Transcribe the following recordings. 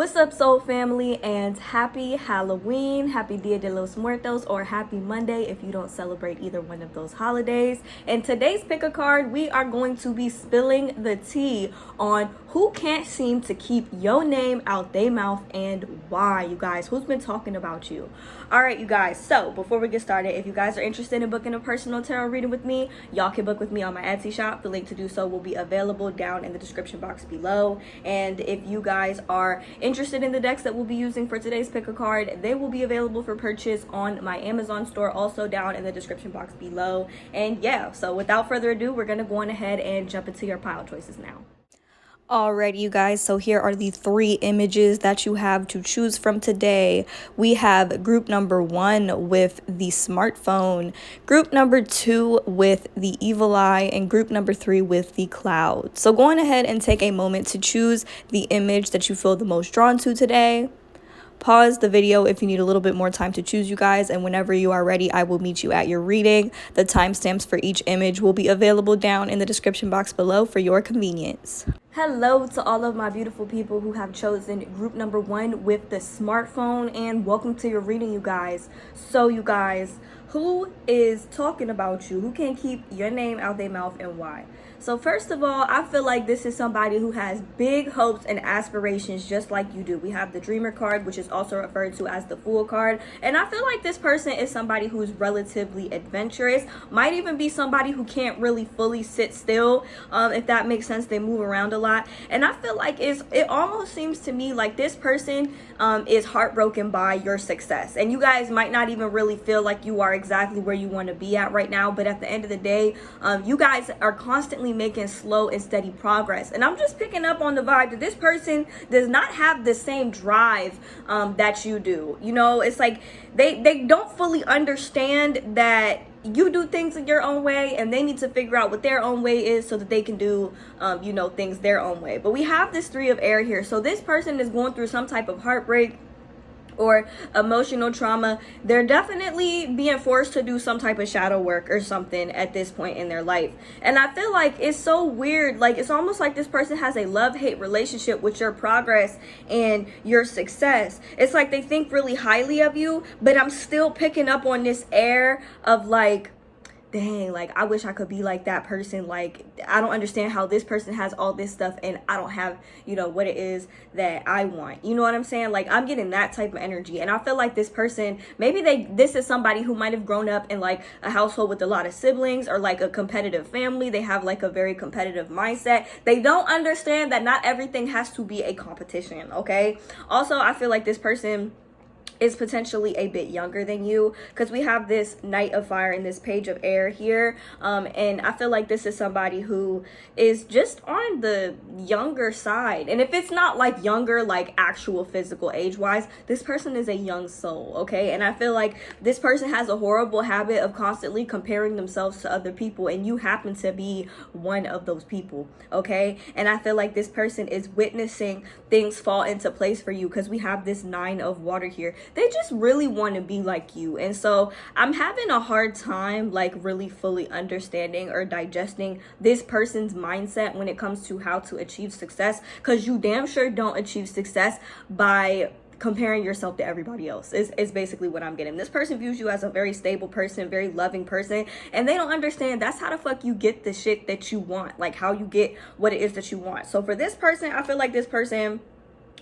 What's up, soul family, and happy Halloween, happy Dia de los Muertos, or happy Monday if you don't celebrate either one of those holidays. In today's pick a card, we are going to be spilling the tea on who can't seem to keep your name out their mouth and why. You guys, who's been talking about you? All right, you guys, so before we get started, if you guys are interested in booking a personal tarot reading with me, y'all can book with me on my Etsy shop. The link to do so will be available down in the description box below. And if you guys are interested in the decks that we'll be using for today's pick a card, they will be available for purchase on my Amazon store, also down in the description box below. And yeah, so without further ado, we're gonna go on ahead and jump into your pile choices now. Alrighty, you guys, so here are the three images that you have to choose from today. We have group number 1 with the smartphone, group number 2 with the evil eye, and group number 3 with the cloud. So go on ahead and take a moment to choose the image that you feel the most drawn to today. Pause the video if you need a little bit more time to choose, you guys, and whenever you are ready, I will meet you at your reading. The timestamps for each image will be available down in the description box below for your convenience. Hello to all of my beautiful people who have chosen group number 1 with the smartphone, and welcome to your reading, you guys. So you guys, who is talking about you? Who can't keep your name out their mouth and why? So first of all, I feel like this is somebody who has big hopes and aspirations just like you do. We have the Dreamer card, which is also referred to as the Fool card. And I feel like this person is somebody who's relatively adventurous. Might even be somebody who can't really fully sit still, if that makes sense. They move around a lot. And I feel like it almost seems to me like this person is heartbroken by your success. And you guys might not even really feel like you are exactly where you want to be at right now. But at the end of the day, you guys are constantly making slow and steady progress. And I'm just picking up on the vibe that this person does not have the same drive that you do. You know, it's like they don't fully understand that you do things in your own way, and they need to figure out what their own way is so that they can do things their own way. But we have this 3 of air here, so this person is going through some type of heartbreak or emotional trauma. They're definitely being forced to do some type of shadow work or something at this point in their life. And I feel like it's so weird. Like, it's almost like this person has a love-hate relationship with your progress and your success. It's like they think really highly of you, but I'm still picking up on this air of like, dang, like, I wish I could be like that person. Like, I don't understand how this person has all this stuff and I don't have, what it is that I want. You know what I'm saying? Like, I'm getting that type of energy. And I feel like this person, maybe this is somebody who might have grown up in like a household with a lot of siblings or like a competitive family. They have like a very competitive mindset. They don't understand that not everything has to be a competition, okay? Also, I feel like this person is potentially a bit younger than you, because we have this Knight of Fire and this Page of Air here, and I feel like this is somebody who is just on the younger side. And if it's not like younger, like actual physical age wise, this person is a young soul, okay? And I feel like this person has a horrible habit of constantly comparing themselves to other people, and you happen to be one of those people, okay? And I feel like this person is witnessing things fall into place for you, because we have this 9 of Water here. They just really want to be like you. And so I'm having a hard time like really fully understanding or digesting this person's mindset when it comes to how to achieve success, because you damn sure don't achieve success by comparing yourself to everybody else is basically what I'm getting. This person views you as a very stable person, very loving person, and they don't understand that's how the fuck you get the shit that you want, like how you get what it is that you want. So for this person, I feel like this person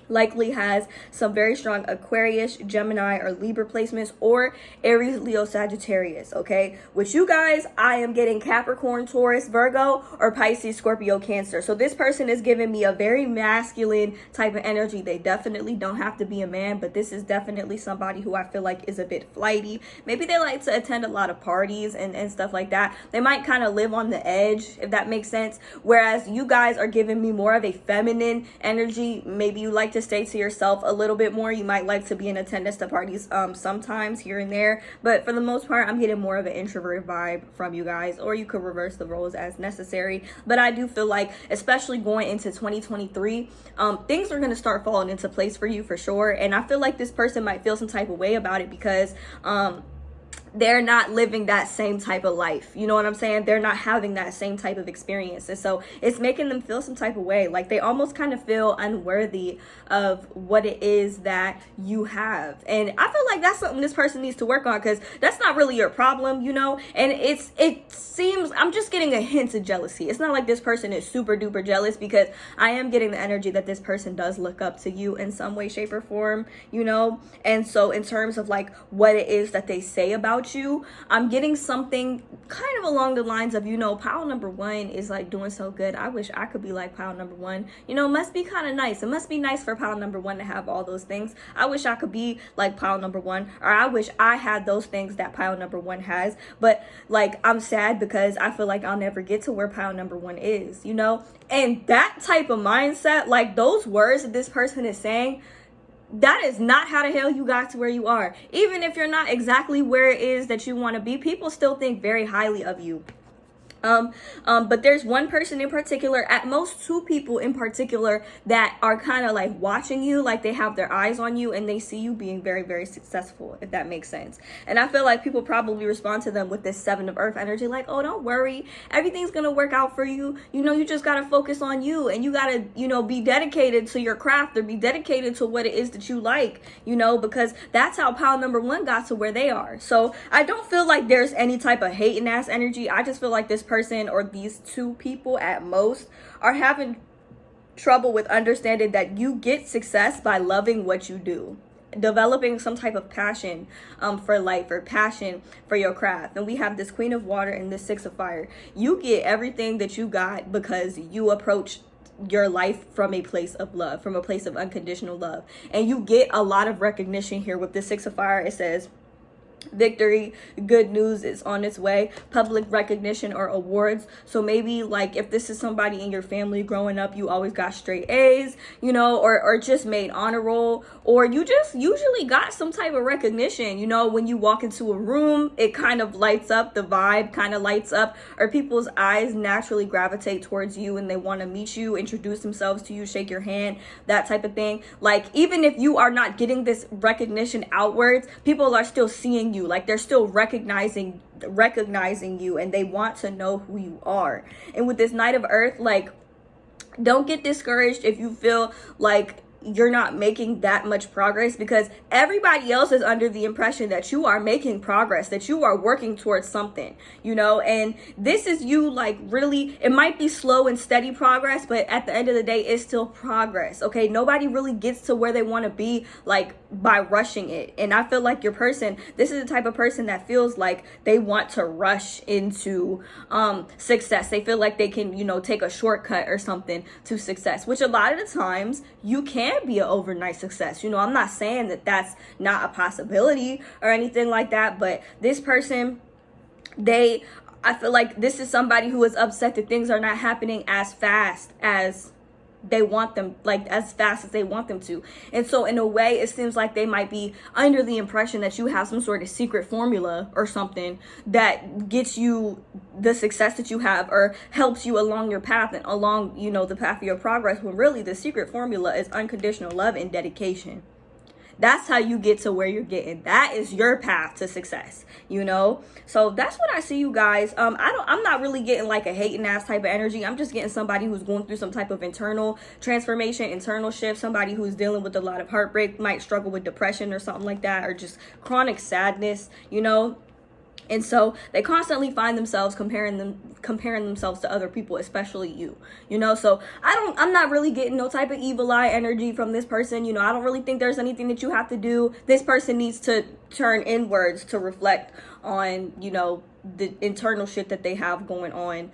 likely has some very strong Aquarius, Gemini, or Libra placements, or Aries, Leo, Sagittarius, okay? With you guys, I am getting Capricorn, Taurus, Virgo, or Pisces, Scorpio, Cancer. So this person is giving me a very masculine type of energy. They definitely don't have to be a man, but this is definitely somebody who I feel like is a bit flighty. Maybe they like to attend a lot of parties and stuff like that. They might kind of live on the edge, if that makes sense. Whereas you guys are giving me more of a feminine energy. Maybe you like to stay to yourself a little bit more. You might like to be in attendance to parties sometimes here and there, but for the most part, I'm getting more of an introvert vibe from you guys, or you could reverse the roles as necessary. But I do feel like, especially going into 2023, things are going to start falling into place for you for sure. And I feel like this person might feel some type of way about it, because they're not living that same type of life. You know what I'm saying? They're not having that same type of experience. And so it's making them feel some type of way. Like they almost kind of feel unworthy of what it is that you have. And I feel like that's something this person needs to work on, because that's not really your problem, you know? And it seems, I'm just getting a hint of jealousy. It's not like this person is super duper jealous, because I am getting the energy that this person does look up to you in some way, shape, or form, you know? And so in terms of like what it is that they say about you, I'm getting something kind of along the lines of, you know, pile number one is like doing so good. I wish I could be like pile number one. You know, it must be kind of nice. It must be nice for pile number one to have all those things. I wish I could be like pile number one, or I wish I had those things that pile number one has. But like, I'm sad because I feel like I'll never get to where pile number one is, you know? And that type of mindset, like those words that this person is saying, that is not how the hell you got to where you are. Even if you're not exactly where it is that you want to be, people still think very highly of you. But there's one person in particular, at most two people in particular, that are kind of like watching you, like they have their eyes on you and they see you being very, very successful, if that makes sense. And I feel like people probably respond to them with this 7 of Earth energy, like, oh, don't worry, everything's gonna work out for you. You know, you just gotta focus on you, and you gotta, you know, be dedicated to your craft, or be dedicated to what it is that you like, you know, because that's how pile number one got to where they are. So I don't feel like there's any type of hating ass energy. I just feel like this person, or these two people at most, are having trouble with understanding that you get success by loving what you do, developing some type of passion for life, or passion for your craft. And we have this Queen of Water and this 6 of Fire. You get everything that you got because you approach your life from a place of love, from a place of unconditional love. And you get a lot of recognition here with the 6 of Fire. It says victory, good news is on its way, public recognition or awards. So maybe like if this is somebody in your family growing up, you always got straight A's, you know, or just made honor roll, or you just usually got some type of recognition, you know, when you walk into a room, it kind of lights up, the vibe kind of lights up, or people's eyes naturally gravitate towards you and they want to meet you, introduce themselves to you, shake your hand, that type of thing. Like even if you are not getting this recognition outwards, people are still seeing you, like they're still recognizing you, and they want to know who you are. And with this Knight of Earth, like, don't get discouraged if you feel like you're not making that much progress, because everybody else is under the impression that you are making progress, that you are working towards something, you know. And this is you, like, really, it might be slow and steady progress, but at the end of the day, it's still progress. Okay, nobody really gets to where they want to be like by rushing it. And I feel like your person, this is the type of person that feels like they want to rush into success. They feel like they can, you know, take a shortcut or something to success, which a lot of the times you can be an overnight success. You know, I'm not saying that that's not a possibility or anything like that, but this person, I feel like this is somebody who is upset that things are not happening as fast as they want them, like as fast as they want them to. And so in a way, it seems like they might be under the impression that you have some sort of secret formula or something that gets you the success that you have, or helps you along your path and along, you know, the path of your progress, when really the secret formula is unconditional love and dedication. That's how you get to where you're getting. That is your path to success, you know? So that's what I see, you guys. I'm not really getting like a hating ass type of energy. I'm just getting somebody who's going through some type of internal transformation, internal shift, somebody who's dealing with a lot of heartbreak, might struggle with depression or something like that, or just chronic sadness, you know? And so they constantly find themselves comparing themselves to other people, especially you know. So I'm not really getting no type of evil eye energy from this person. You know, I don't really think there's anything that you have to do. This person needs to turn inwards to reflect on, you know, the internal shit that they have going on,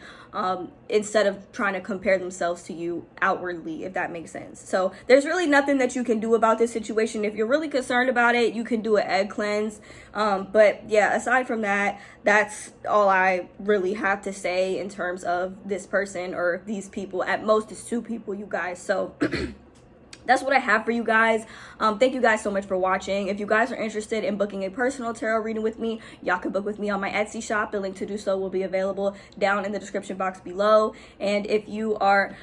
instead of trying to compare themselves to you outwardly, if that makes sense. So there's really nothing that you can do about this situation. If you're really concerned about it, you can do an egg cleanse. But yeah, aside from that, that's all I really have to say in terms of this person or these people. At most, it's 2 people, you guys. So that's what I have for you guys. Thank you guys so much for watching. If you guys are interested in booking a personal tarot reading with me, y'all can book with me on my Etsy shop. The link to do so will be available down in the description box below. And if you are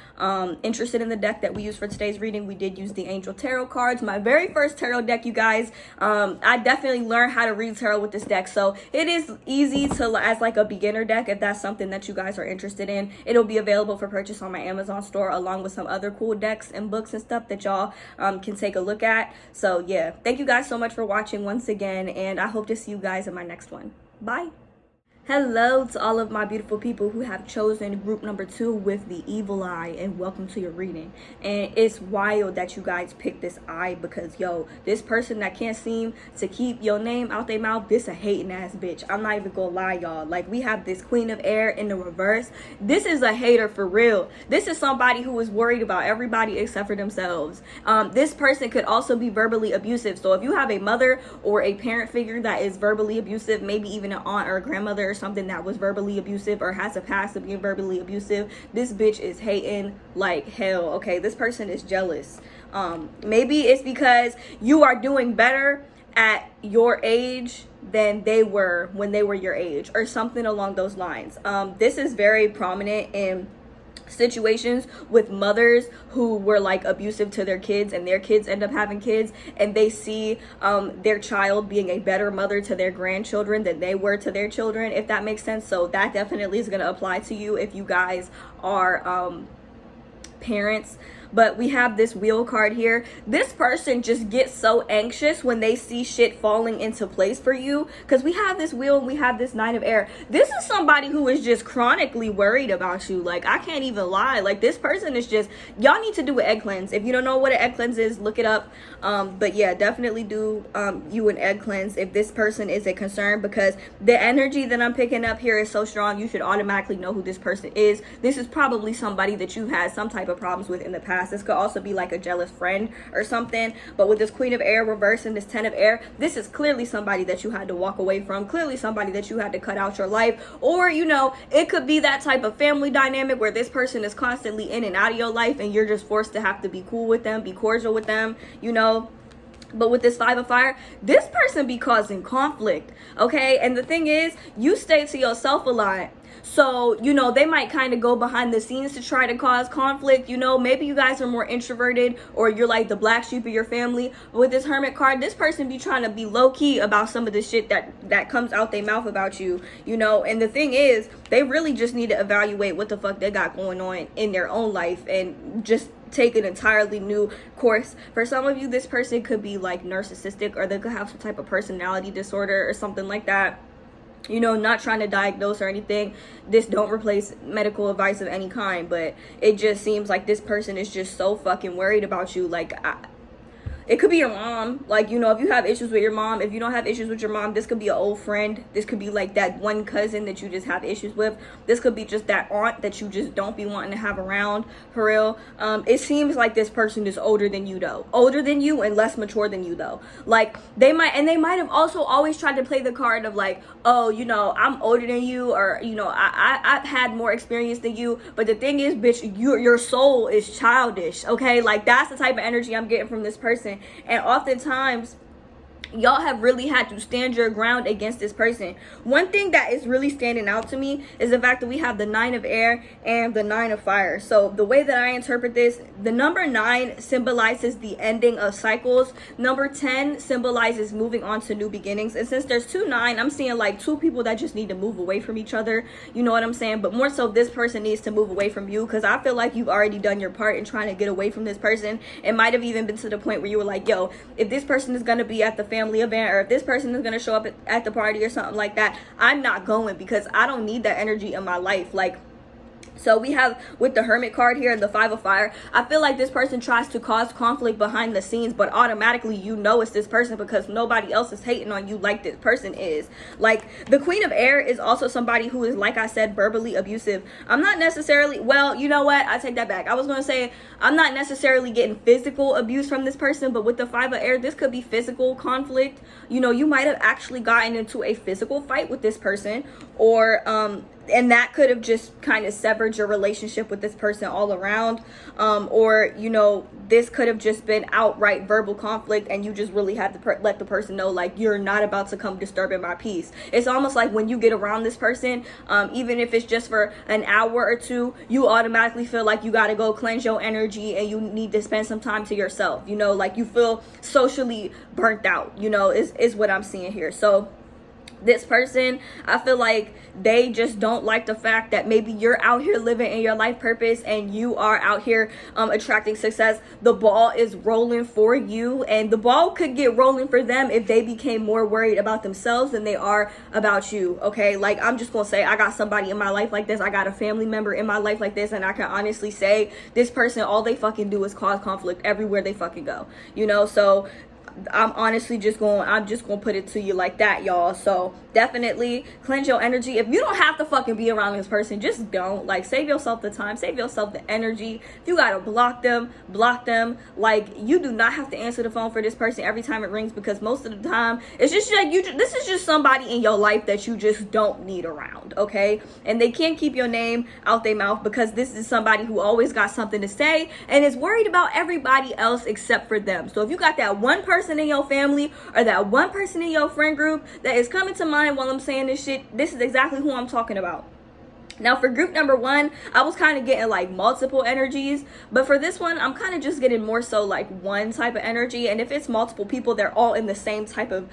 interested in the deck that we used for today's reading, we did use the Angel Tarot cards. My very first tarot deck, you guys. I definitely learned how to read tarot with this deck, so it is easy to as like a beginner deck if that's something that you guys are interested in. It'll be available for purchase on my Amazon store along with some other cool decks and books and stuff that y'all can take a look at. So yeah, thank you guys so much for watching once again, and I hope to see you guys in my next one. Bye. Hello to all of my beautiful people who have chosen group number 2 with the evil eye, and welcome to your reading. And it's wild that you guys picked this eye because, yo, this person that can't seem to keep your name out their mouth, this a hating ass bitch. I'm not even gonna lie, y'all. Like, we have this Queen of Air in the reverse. This is a hater for real. This is somebody who is worried about everybody except for themselves. This person could also be verbally abusive. So if you have a mother or a parent figure that is verbally abusive, maybe even an aunt or a grandmother or something that was verbally abusive or has a past of being verbally abusive, this bitch is hating like hell. Okay, this person is jealous. Maybe it's because you are doing better at your age than they were when they were your age or something along those lines. This is very prominent in situations with mothers who were like abusive to their kids, and their kids end up having kids, and they see their child being a better mother to their grandchildren than they were to their children, if that makes sense. So that definitely is going to apply to you if you guys are parents. But we have this wheel card here. This person just gets so anxious when they see shit falling into place for you, because we have this wheel and we have this 9 of Air. This is somebody who is just chronically worried about you. Like, I can't even lie. Like, this person is just, y'all need to do an egg cleanse. If you don't know what an egg cleanse is, look it up. But yeah, definitely do you an egg cleanse if this person is a concern, because the energy that I'm picking up here is so strong. You should automatically know who this person is. This is probably somebody that you've had some type of problems with in the past. This could also be like a jealous friend or something. But with this Queen of Air reverse and this 10 of Air, this is clearly somebody that you had to walk away from, clearly somebody that you had to cut out your life. Or, you know, it could be that type of family dynamic where this person is constantly in and out of your life and you're just forced to have to be cool with them, be cordial with them, you know. But with this 5 of Fire, this person be causing conflict, okay? And the thing is, you stay to yourself a lot. So, you know, they might kind of go behind the scenes to try to cause conflict. You know, maybe you guys are more introverted or you're like the black sheep of your family. But with this Hermit card, this person be trying to be low-key about some of the shit that comes out their mouth about you, you know. And the thing is, they really just need to evaluate what the fuck they got going on in their own life and just take an entirely new course. For some of you, this person could be like narcissistic, or they could have some type of personality disorder or something like that. You know, not trying to diagnose or anything. This don't replace medical advice of any kind, but it just seems like this person is just so fucking worried about you. Like, it could be your mom. Like, you know, if you have issues with your mom, if you don't have issues with your mom, this could be an old friend. This could be like that one cousin that you just have issues with. This could be just that aunt that you just don't be wanting to have around, for real. It seems like this person is older than you, though. Older than you and less mature than you, though. Like, they might have also always tried to play the card of like, oh, you know, I'm older than you, or, you know, I've had more experience than you. But the thing is, bitch, your soul is childish, okay? Like, that's the type of energy I'm getting from this person. And oftentimes, y'all have really had to stand your ground against this person. One thing that is really standing out to me is the fact that we have the 9 of Air and the 9 of Fire. So the way that I interpret this, the number 9 symbolizes the ending of cycles. Number 10 symbolizes moving on to new beginnings. And since there's 2 9, I'm seeing like 2 people that just need to move away from each other. You know what I'm saying? But more so, this person needs to move away from you, because I feel like you've already done your part in trying to get away from this person. It might have even been to the point where you were like, yo, if this person is going to be at the family event, or if this person is going to show up at the party or something like that, I'm not going, because I don't need that energy in my life. Like, so we have with the Hermit card here and the 5 of Fire, I feel like this person tries to cause conflict behind the scenes, but automatically you know it's this person because nobody else is hating on you like this person is. Like, the Queen of Air is also somebody who is, like I said, verbally abusive. I'm not necessarily, well, you know what, I take that back. I was going to say I'm not necessarily getting physical abuse from this person, but with the 5 of Air, this could be physical conflict. You know, you might have actually gotten into a physical fight with this person, or and that could have just kind of severed your relationship with this person all around. Or, you know, this could have just been outright verbal conflict, and you just really had to let the person know, like, you're not about to come disturbing my peace. It's almost like when you get around this person, even if it's just for an hour or two, you automatically feel like you got to go cleanse your energy and you need to spend some time to yourself. You know, like you feel socially burnt out, you know, is what I'm seeing here. So this person, I feel like they just don't like the fact that maybe you're out here living in your life purpose and you are out here attracting success. The ball is rolling for you, and the ball could get rolling for them if they became more worried about themselves than they are about you. Okay, like, I'm just gonna say, I got somebody in my life like this. I got a family member in my life like this, and I can honestly say this person, all they fucking do is cause conflict everywhere they fucking go, you know. So I'm just gonna put it to you like that, y'all. So definitely cleanse your energy. If you don't have to fucking be around this person, just don't. Like, save yourself the time, save yourself the energy. If you gotta block them. Like, you do not have to answer the phone for this person every time it rings, because most of the time it's just like this is just somebody in your life that you just don't need around, okay? And they can't keep your name out their mouth, because this is somebody who always got something to say and is worried about everybody else except for them. So if you got that one person in your family or that one person in your friend group that is coming to mind while I'm saying this shit, this is exactly who I'm talking about. Now, for group number one, I was kind of getting like multiple energies, but for this one, I'm kind of just getting more so like one type of energy. And if it's multiple people, they're all in the same type of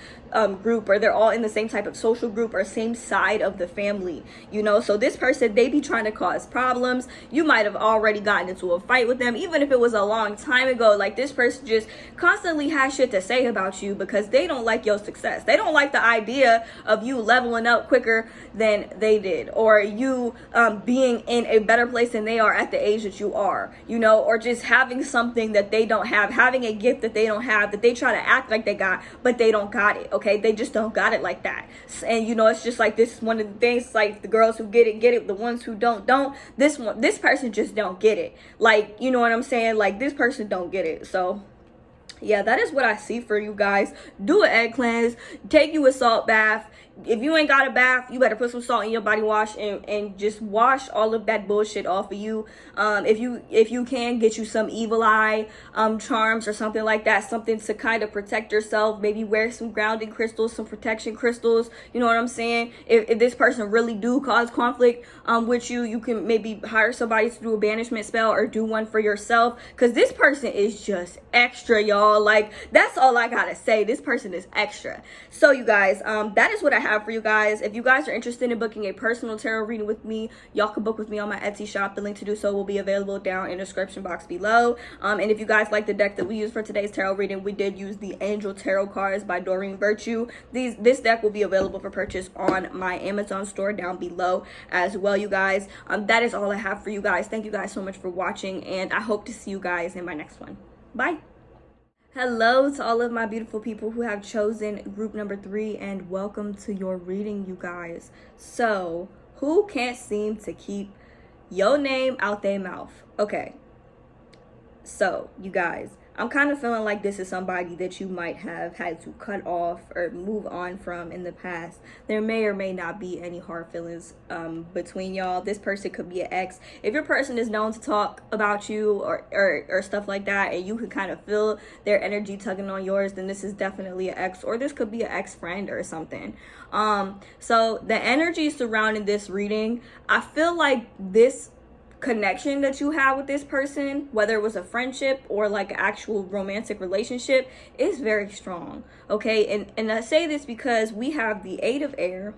group, or they're all in the same type of social group or same side of the family, you know. So this person, they be trying to cause problems. You might have already gotten into a fight with them, even if it was a long time ago. Like, this person just constantly has shit to say about you because they don't like your success. They don't like the idea of you leveling up quicker than they did, or you being in a better place than they are at the age that you are, you know, or just having something that they don't have, having a gift that they don't have, that they try to act like they got, but they don't got it, okay? They just don't got it like that. And, you know, it's just like, this is one of the things, like, the girls who get it, the ones who don't. This person just don't get it. Like, you know what I'm saying? Like, this person don't get it. So yeah, that is what I see for you guys. Do an egg cleanse, take you a salt bath. If you ain't got a bath, you better put some salt in your body wash and just wash all of that bullshit off of you. If you can, get you some evil eye charms or something like that, something to kind of protect yourself. Maybe wear some grounding crystals, some protection crystals. You know what I'm saying? If this person really do cause conflict with you, you can maybe hire somebody to do a banishment spell or do one for yourself, because this person is just extra, y'all. Like, that's all I gotta say. This person is extra. So you guys, that is what I have for you guys. If you guys are interested in booking a personal tarot reading with me, y'all can book with me on my Etsy shop. The link to do so will be available down in the description box below. And if you guys like the deck that we used for today's tarot reading, we did use the Angel Tarot cards by Doreen Virtue. This deck will be available for purchase on my Amazon store down below as well, you guys. That is all I have for you guys. Thank you guys so much for watching, and I hope to see you guys in my next one. Bye. Hello to all of my beautiful people who have chosen group number 3, and welcome to your reading, you guys. So, who can't seem to keep your name out their mouth? Okay, so you guys, I'm kind of feeling like this is somebody that you might have had to cut off or move on from in the past. There may or may not be any hard feelings between y'all. This person could be an ex. If your person is known to talk about you or stuff like that, and you can kind of feel their energy tugging on yours, then this is definitely an ex, or this could be an ex-friend or something. So the energy surrounding this reading, I feel like this connection that you have with this person, whether it was a friendship or like an actual romantic relationship, is very strong, okay? And I say this because we have the 8 of air,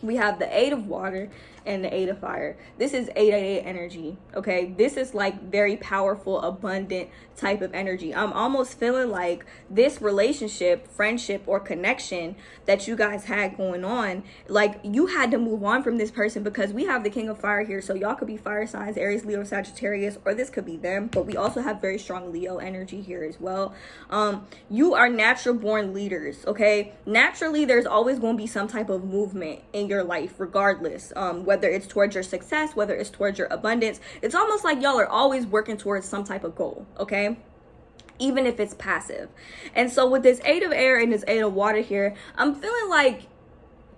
we have the 8 of water, and the 8 of fire. This is 888 energy, okay? This is like very powerful, abundant type of energy. I'm almost feeling like this relationship, friendship, or connection that you guys had going on, like you had to move on from this person, because we have the King of Fire here. So y'all could be fire signs, Aries, Leo, Sagittarius, or this could be them. But we also have very strong Leo energy here as well. You are natural born leaders, okay? Naturally, there's always going to be some type of movement in your life, regardless, whether it's towards your success, whether it's towards your abundance. It's almost like y'all are always working towards some type of goal, okay? Even if it's passive. And so with this 8 of air and this 8 of water here, I'm feeling like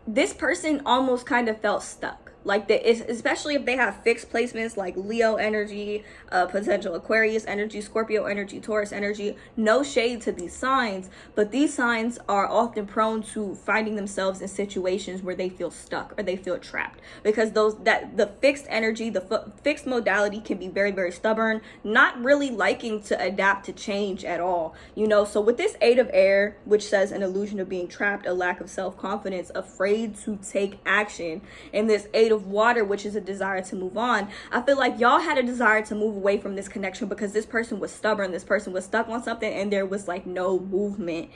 this person almost kind of felt stuck. Like especially if they have fixed placements like Leo energy, potential Aquarius energy, Scorpio energy, Taurus energy. No shade to these signs, but these signs are often prone to finding themselves in situations where they feel stuck or they feel trapped, because the fixed energy, the fixed modality can be very, very stubborn, not really liking to adapt to change at all, you know. So with this 8 of air, which says an illusion of being trapped, a lack of self-confidence, afraid to take action, and this 8 of water, which is a desire to move on, I feel like y'all had a desire to move away from this connection because this person was stubborn, this person was stuck on something, and there was like no movement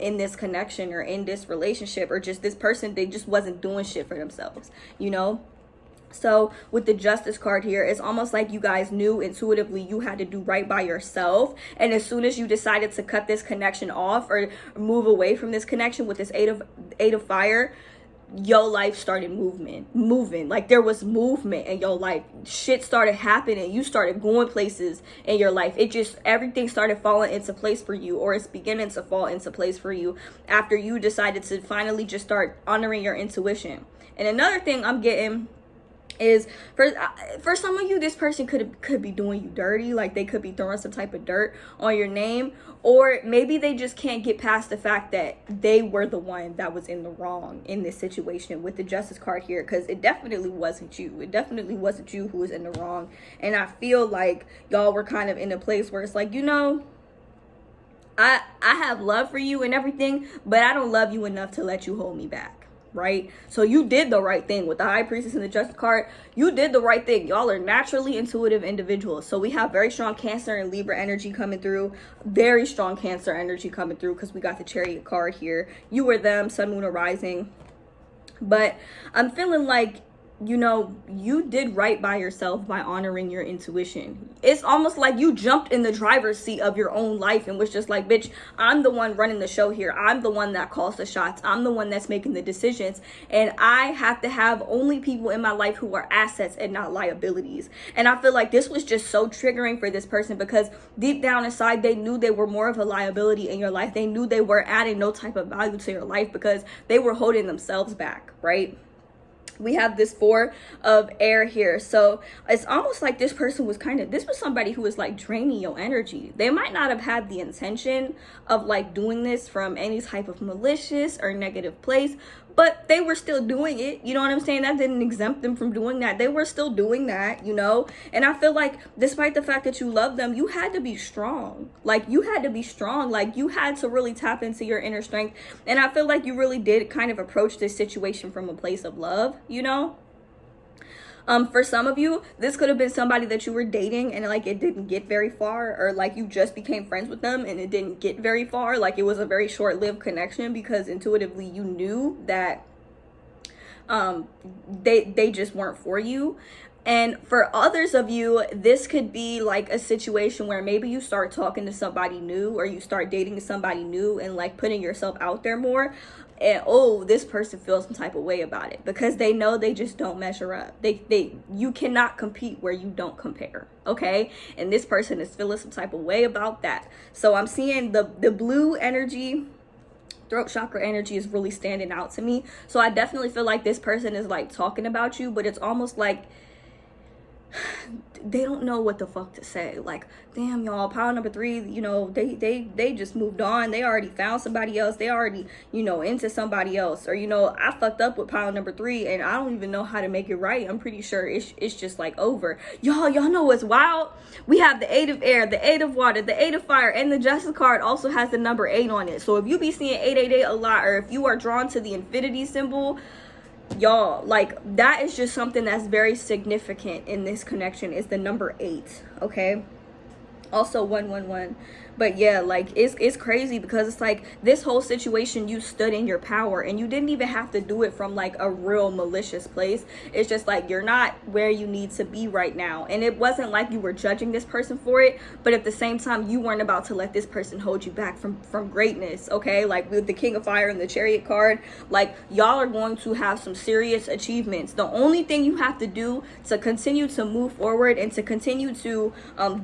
in this connection or in this relationship, or just this person, they just wasn't doing shit for themselves, you know. So with the Justice card here, it's almost like you guys knew intuitively you had to do right by yourself, and as soon as you decided to cut this connection off or move away from this connection with this 8 of fire, your life started moving. Like there was movement in your life. Shit started happening. You started going places in your life. Everything started falling into place for you, or it's beginning to fall into place for you after you decided to finally just start honoring your intuition. And another thing I'm getting is for some of you, this person could be doing you dirty. Like they could be throwing some type of dirt on your name, or maybe they just can't get past the fact that they were the one that was in the wrong in this situation with the Justice card here, because it definitely wasn't you. It definitely wasn't you who was in the wrong. And I feel like y'all were kind of in a place where it's like, you know, I have love for you and everything, but I don't love you enough to let you hold me back. Right? So you did the right thing with the High Priestess and the Justice card. You did the right thing. Y'all are naturally intuitive individuals. So we have very strong Cancer and Libra energy coming through. Very strong Cancer energy coming through because we got the Chariot card here. You were them, Sun, Moon, or Rising. But I'm feeling like, you know, you did right by yourself by honoring your intuition. It's almost like you jumped in the driver's seat of your own life and was just like, bitch, I'm the one running the show here. I'm the one that calls the shots. I'm the one that's making the decisions. And I have to have only people in my life who are assets and not liabilities. And I feel like this was just so triggering for this person because deep down inside, they knew they were more of a liability in your life. They knew they were adding no type of value to your life because they were holding themselves back, right? We have this 4 of air here. So it's almost like this person was this was somebody who was like draining your energy. They might not have had the intention of like doing this from any type of malicious or negative place, but they were still doing it. You know what I'm saying? That didn't exempt them from doing that. They were still doing that, you know? And I feel like despite the fact that you love them, you had to be strong. Like you had to be strong. Like you had to really tap into your inner strength. And I feel like you really did kind of approach this situation from a place of love, you know? For some of you, this could have been somebody that you were dating and like it didn't get very far, or like you just became friends with them and it didn't get very far. Like it was a very short-lived connection because intuitively you knew that they just weren't for you. And for others of you, this could be like a situation where maybe you start talking to somebody new or you start dating somebody new and like putting yourself out there more. And oh, this person feels some type of way about it because they know they just don't measure up. You cannot compete where you don't compare, okay? And this person is feeling some type of way about that. So I'm seeing the blue energy, throat chakra energy is really standing out to me. So I definitely feel like this person is like talking about you, but it's almost like they don't know what the fuck to say. Like, damn, y'all, pile number 3, you know, they just moved on. They already found somebody else. They already, you know, into somebody else. Or, you know, I fucked up with pile number 3 and I don't even know how to make it right. I'm pretty sure it's just like over. Y'all know what's wild? We have the 8 of air, the 8 of water, the 8 of fire, and the Justice card also has the number 8 on it. So if you be seeing 888 a lot, or if you are drawn to the infinity symbol, y'all, like that is just something that's very significant in this connection, is the number 8, okay? Also 111. But yeah, like it's crazy because it's like this whole situation, you stood in your power and you didn't even have to do it from like a real malicious place. It's just like you're not where you need to be right now. And it wasn't like you were judging this person for it, but at the same time you weren't about to let this person hold you back from greatness, okay? Like with the King of Fire and the Chariot card, like y'all are going to have some serious achievements. The only thing you have to do to continue to move forward and to continue to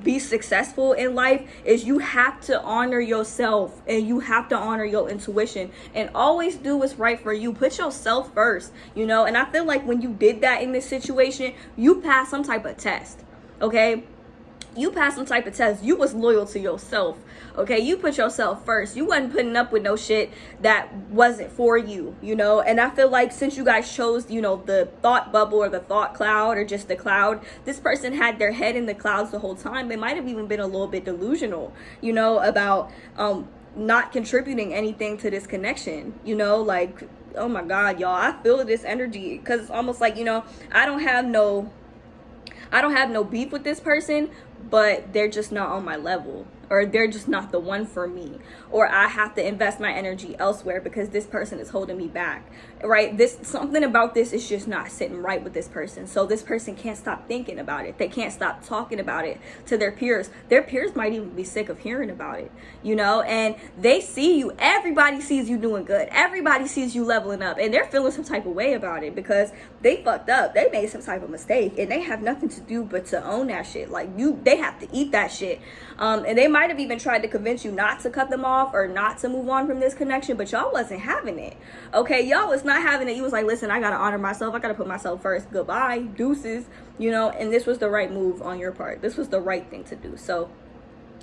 be successful in life is you have have to honor yourself and you have to honor your intuition and always do what's right for you. Put yourself first, you know. And I feel like when you did that in this situation, you passed some type of test, okay? You passed some type of test. You was loyal to yourself, okay? You put yourself first. You wasn't putting up with no shit that wasn't for you, you know? And I feel like since you guys chose, you know, the thought bubble or the thought cloud or just the cloud, this person had their head in the clouds the whole time. They might have even been a little bit delusional, you know, about not contributing anything to this connection, you know? Like, oh my God, y'all, I feel this energy, because it's almost like, you know, I don't have no beef with this person, but they're just not on my level, or they're just not the one for me, or I have to invest my energy elsewhere because this person is holding me back, right? Something about this is just not sitting right with this person. So this person can't stop thinking about it. They can't stop talking about it to their peers. Their peers might even be sick of hearing about it, you know, and they see you. Everybody sees you doing good. Everybody sees you leveling up, and they're feeling some type of way about it because they fucked up. They made some type of mistake, and they have nothing to do but to own that shit. Like, they have to eat that shit. And they might have even tried to convince you not to cut them off or not to move on from this connection, but y'all wasn't having it, okay? Y'all was not having it. You was like, listen, I gotta honor myself. I gotta put myself first. Goodbye, deuces, you know. And this was the right move on your part. This was the right thing to do. So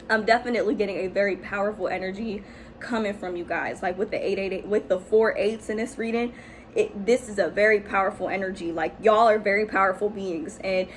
I'm definitely getting a very powerful energy coming from you guys. Like with the 888, with the 4 8s in this reading, this is a very powerful energy. Like, y'all are very powerful beings, and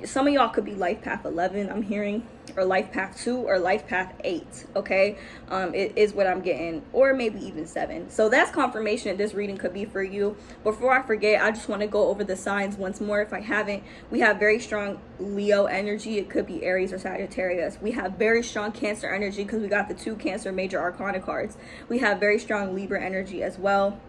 some of y'all could be life path 11, I'm hearing, or life path 2, or life path 8, okay? It is what I'm getting, or maybe even 7. So that's confirmation that this reading could be for you. Before I forget, I just want to go over the signs once more if I haven't. We have very strong Leo energy. It could be Aries or Sagittarius. We have very strong Cancer energy because we got the 2 Cancer major arcana cards. We have very strong Libra energy as well.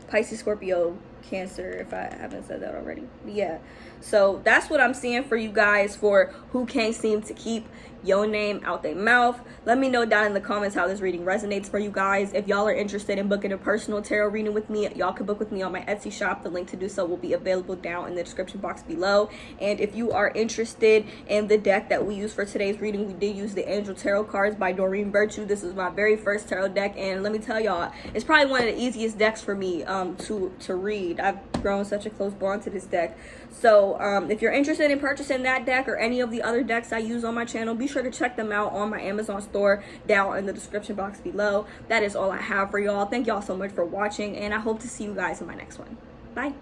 Pisces, Scorpio, Cancer, if I haven't said that already. Yeah, so that's what I'm seeing for you guys for who can't seem to keep your name out their mouth. Let me know down in the comments how this reading resonates for you guys. If y'all are interested in booking a personal tarot reading with me, y'all can book with me on my Etsy shop. The link to do so will be available down in the description box below. And if you are interested in the deck that we use for today's reading, we did use the Angel Tarot cards by Doreen Virtue. This is my very first tarot deck, and let me tell y'all, it's probably one of the easiest decks for me to read. I've grown such a close bond to this deck. So if you're interested in purchasing that deck or any of the other decks I use on my channel, be sure to check them out on my Amazon store down in the description box below. That is all I have for y'all. Thank y'all so much for watching, and I hope to see you guys in my next one. Bye.